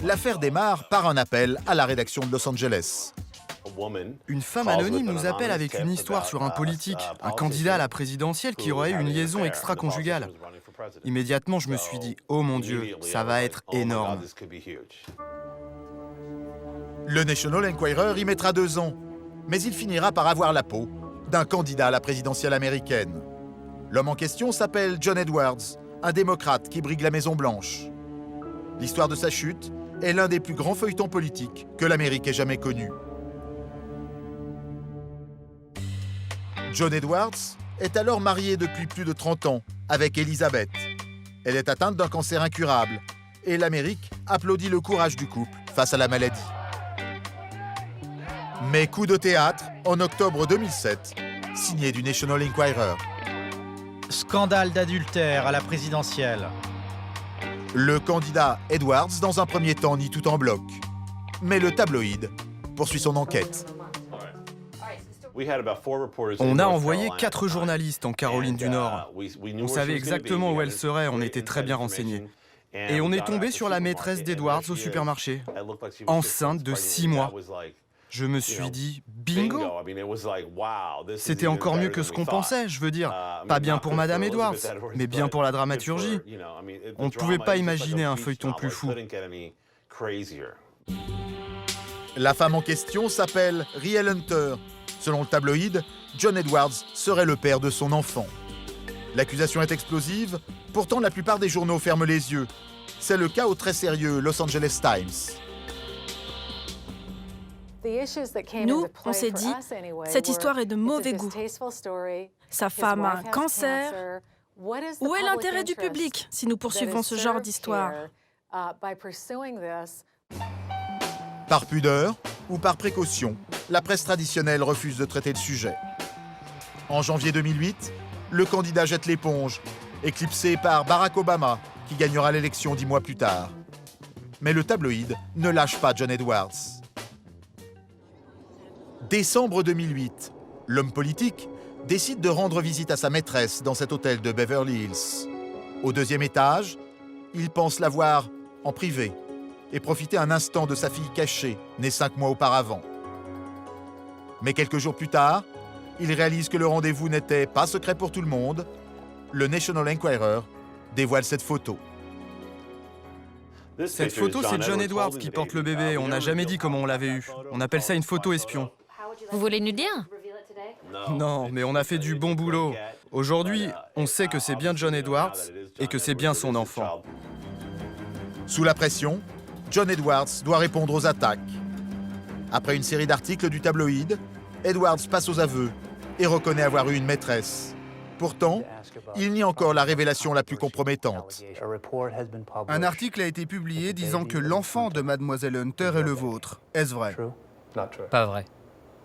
l'affaire démarre par un appel à la rédaction de Los Angeles. Une femme anonyme nous appelle avec une histoire sur un politique, un candidat à la présidentielle qui aurait eu une liaison extra-conjugale. Immédiatement, je me suis dit « Oh mon Dieu, ça va être énorme ». Le National Enquirer y mettra 2 ans, mais il finira par avoir la peau d'un candidat à la présidentielle américaine. L'homme en question s'appelle John Edwards, un démocrate qui brigue la Maison-Blanche. L'histoire de sa chute est l'un des plus grands feuilletons politiques que l'Amérique ait jamais connu. John Edwards est alors marié depuis plus de 30 ans avec Elizabeth. Elle est atteinte d'un cancer incurable et l'Amérique applaudit le courage du couple face à la maladie. Mais coup de théâtre en octobre 2007, signé du National Enquirer. Scandale d'adultère à la présidentielle. Le candidat Edwards, dans un premier temps, nie tout en bloc. Mais le tabloïd poursuit son enquête. On a envoyé 4 journalistes en Caroline du Nord. On savait exactement où elle serait, on était très bien renseignés. Et on est tombé sur la maîtresse d'Edwards au supermarché, enceinte de 6 mois. Je me suis dit, bingo! C'était encore mieux que ce qu'on pensait, je veux dire. Pas bien pour Madame Edwards, mais bien pour la dramaturgie. On ne pouvait pas imaginer un feuilleton plus fou. La femme en question s'appelle Riel Hunter. Selon le tabloïd, John Edwards serait le père de son enfant. L'accusation est explosive, pourtant la plupart des journaux ferment les yeux. C'est le cas au très sérieux Los Angeles Times. Nous, on s'est dit, cette histoire est de mauvais goût. Sa femme a un cancer. Où est l'intérêt du public si nous poursuivons ce genre d'histoire? Par pudeur ou par précaution, la presse traditionnelle refuse de traiter le sujet. En janvier 2008, le candidat jette l'éponge, éclipsé par Barack Obama, qui gagnera l'élection 10 mois plus tard. Mais le tabloïd ne lâche pas John Edwards. Décembre 2008, l'homme politique décide de rendre visite à sa maîtresse dans cet hôtel de Beverly Hills. Au 2e étage, il pense la voir en privé et profiter un instant de sa fille cachée, née 5 mois auparavant. Mais quelques jours plus tard, il réalise que le rendez-vous n'était pas secret pour tout le monde. Le National Enquirer dévoile cette photo. Cette photo, c'est John Edwards qui porte le bébé. On n'a jamais dit comment on l'avait eu. On appelle ça une photo espion. Vous voulez nous dire? Non, mais on a fait du bon boulot. Aujourd'hui, on sait que c'est bien John Edwards et que c'est bien son enfant. Sous la pression, John Edwards doit répondre aux attaques. Après une série d'articles du tabloïd, Edwards passe aux aveux et reconnaît avoir eu une maîtresse. Pourtant, il nie encore la révélation la plus compromettante. Un article a été publié disant que l'enfant de Mademoiselle Hunter est le vôtre. Est-ce vrai? Pas vrai.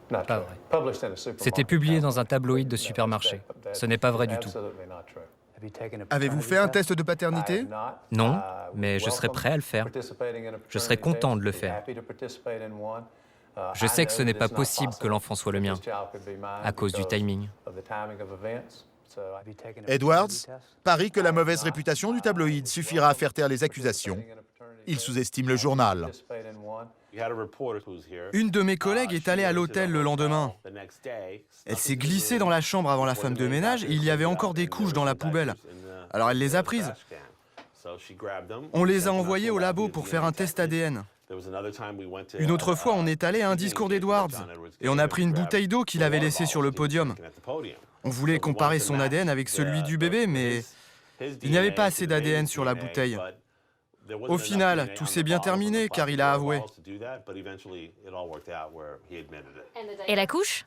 Pas vrai. C'était publié dans un tabloïd de supermarché. Ce n'est pas vrai du tout. Avez-vous fait un test de paternité? Non, mais je serais prêt à le faire. Je serais content de le faire. Je sais que ce n'est pas possible que l'enfant soit le mien, à cause du timing. Edwards parie que la mauvaise réputation du tabloïd suffira à faire taire les accusations. Il sous-estime le journal. Une de mes collègues est allée à l'hôtel le lendemain. Elle s'est glissée dans la chambre avant la femme de ménage et il y avait encore des couches dans la poubelle. Alors elle les a prises. On les a envoyées au labo pour faire un test ADN. Une autre fois, on est allé à un discours d'Edwards et on a pris une bouteille d'eau qu'il avait laissée sur le podium. On voulait comparer son ADN avec celui du bébé, mais il n'y avait pas assez d'ADN sur la bouteille. Au final, tout s'est bien terminé car il a avoué. Et la couche?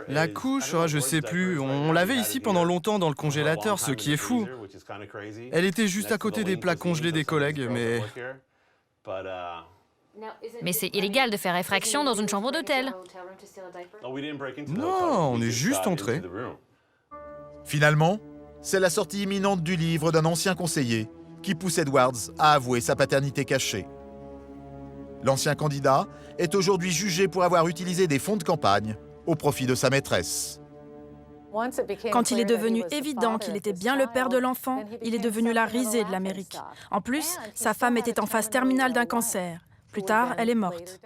La couche, je sais plus. On l'avait ici pendant longtemps dans le congélateur, ce qui est fou. Elle était juste à côté des plats congelés des collègues, mais... Mais c'est illégal de faire effraction dans une chambre d'hôtel. Non, on est juste entré. Finalement, c'est la sortie imminente du livre d'un ancien conseiller qui pousse Edwards à avouer sa paternité cachée. L'ancien candidat est aujourd'hui jugé pour avoir utilisé des fonds de campagne au profit de sa maîtresse. Quand il est devenu évident qu'il était bien le père de l'enfant, il est devenu la risée de l'Amérique. En plus, sa femme était en phase terminale d'un cancer. Plus tard, elle est morte.